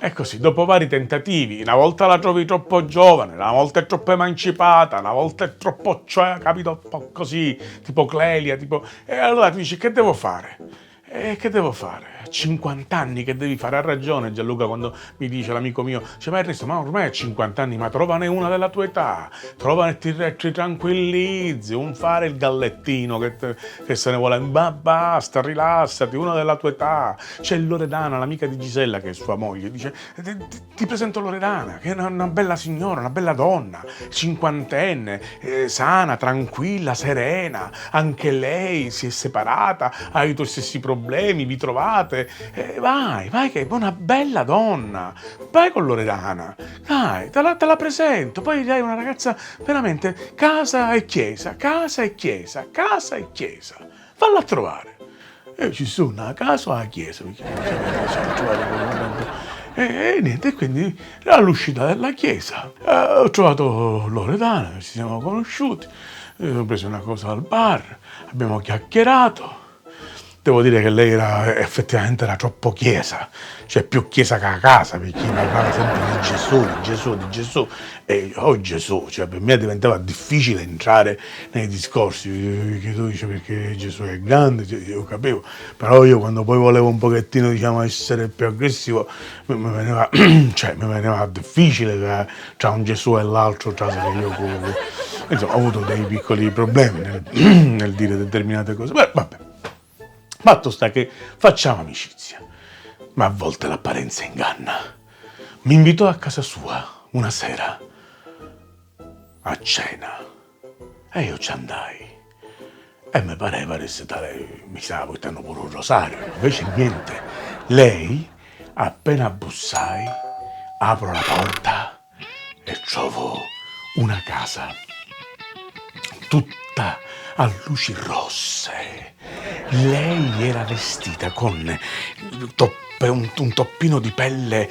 E così, dopo vari tentativi, una volta la trovi troppo giovane, una volta è troppo emancipata, una volta è troppo, cioè, capito, un po' così, tipo Clelia, tipo... E allora tu dici, che devo fare? E che devo fare? 50 anni che devi fare? Ha ragione Gianluca quando mi dice l'amico mio, dice, ma Ernesto, ma ormai hai 50 anni, ma trovane una della tua età, trovane e ti tranquillizzi, non fare il gallettino che se ne vuole, ma basta, rilassati, una della tua età. C'è Loredana, l'amica di Gisella che è sua moglie, dice, ti presento Loredana, che è una bella signora, una bella donna, cinquantenne, sana, tranquilla, serena, anche lei si è separata, ha i tuoi stessi problemi, vi trovate, vai che è una bella donna, vai con Loredana, dai, te la presento, poi lei è una ragazza veramente casa e chiesa, casa e chiesa, casa e chiesa, falla a trovare. E ci sono a casa o a chiesa, perché non so trovare quel e niente, quindi all'uscita della chiesa ho trovato Loredana, ci siamo conosciuti, ho preso una cosa al bar, abbiamo chiacchierato. Devo dire che lei effettivamente era troppo chiesa, cioè più chiesa che a casa, perché parlava sempre di Gesù, di Gesù, di Gesù. E Gesù, cioè per me diventava difficile entrare nei discorsi, che tu dici perché Gesù è grande, io capivo, però io quando poi volevo un pochettino, diciamo, essere più aggressivo, mi veniva, cioè, mi veniva difficile tra un Gesù e l'altro, tra io insomma, ho avuto dei piccoli problemi nel dire determinate cose, beh, vabbè. Fatto sta che facciamo amicizia, ma a volte l'apparenza inganna. Mi invitò a casa sua una sera a cena e io ci andai. E mi pareva che mi stava portando pure un rosario, invece niente. Lei, appena bussai, apro la porta e trovo una casa tutta a luci rosse. Lei era vestita con un toppino di pelle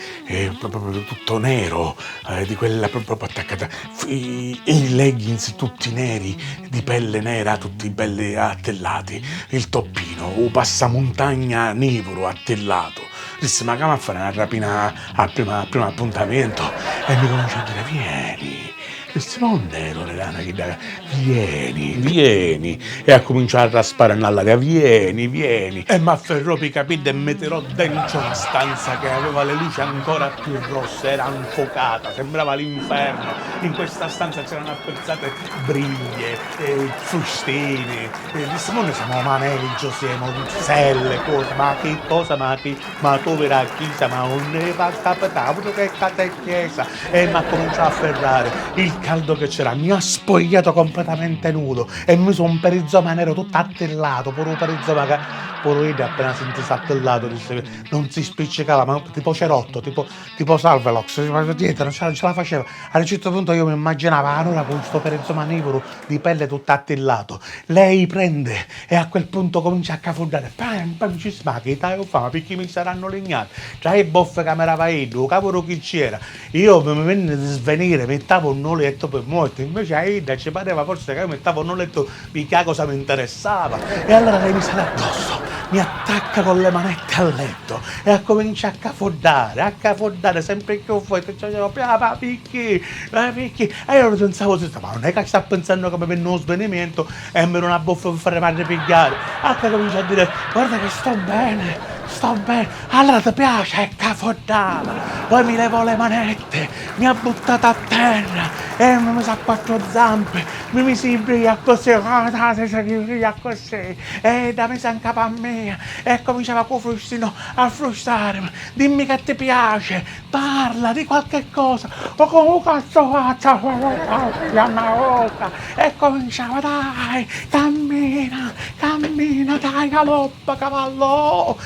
proprio tutto nero, di quella proprio attaccata, i leggings tutti neri, di pelle nera, tutti belli attellati, il toppino, un passamontagna nero attellato. Disse, ma come a fare una rapina al primo appuntamento? E mi comincia a dire, vieni. Disse, ma non è Loredana che dà, vieni. E ha cominciato a raspare nell'aria, vieni. E mi afferrò per i capelli e mi tirò dentro una stanza che aveva le luci ancora più rosse, era infuocata, sembrava l'inferno. In questa stanza c'erano apprezzate briglie, frustini. Disse, ma noi siamo maneggio, siamo selle, cose, ma che cosa, ma tu vera chiesa, ma non ne va a capitare, che casa è chiesa. E mi ha cominciato a afferrare. Il caldo che c'era mi ha spogliato completamente nudo e mi sono un perizoma nero tutto attellato, pure un perizoma che pure io appena sentito attellato non si spiccicava, ma tipo cerotto, tipo Salvelox, dietro non ce la faceva. A un certo punto io mi immaginavo allora con questo perizoma nero di pelle tutto attellato, lei prende e a quel punto comincia a cafondare, pam ci smacchi, ma perché mi saranno legnati tra i boffe che mi era io, cavolo chi c'era, io mi venne di svenire, mettavo un oletto per morto, invece a Ida ci pareva forse che io mettavo un oletto perché cosa mi interessava, e allora lei mi sale addosso, mi attacca con le manette al letto e a comincia a cafondare sempre più forte, perché? E io pensavo, ma non è che sta pensando che mi venne uno svenimento e mi era una boffa per fare male pigliare, che comincia a dire, guarda che sto bene, allora ti piace? E cafondava, poi mi levo le manette, mi ha buttato a terra e mi sa a quattro zampe, mi misi in bria così, e da mesa in capo a me e cominciava con frustino a frustarmi, dimmi che ti piace, parla di qualche cosa, o come cazzo faccia una volta, e cominciava, dai, cammina, dai, galoppa cavallo,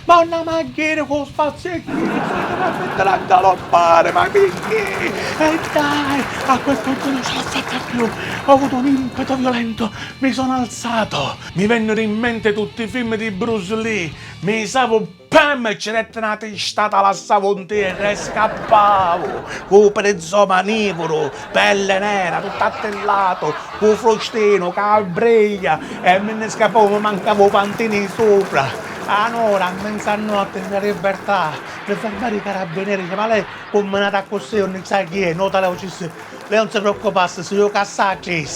ma una macchina con spaziettino, mi metterà a galoppare, ma perché? E dai, a quel punto non ce l'ho fatta più, ho avuto un impeto violento, mi sono alzato, mi vennero in mente tutti i film di Bruce Lee, mi stavo pam, ci rette una testata alla savontiera e scappavo, con perizoma nivoro, pelle nera, tutto attellato, con frustino, calbriglia, e me ne scappavo mi mancavo pantini sopra. Ah no, a mezzanotte in libertà, per fermare i carabinieri, dice, ma lei come è nata così, non sa chi è, nota lei, lei non si preoccupasse, se io cassacci.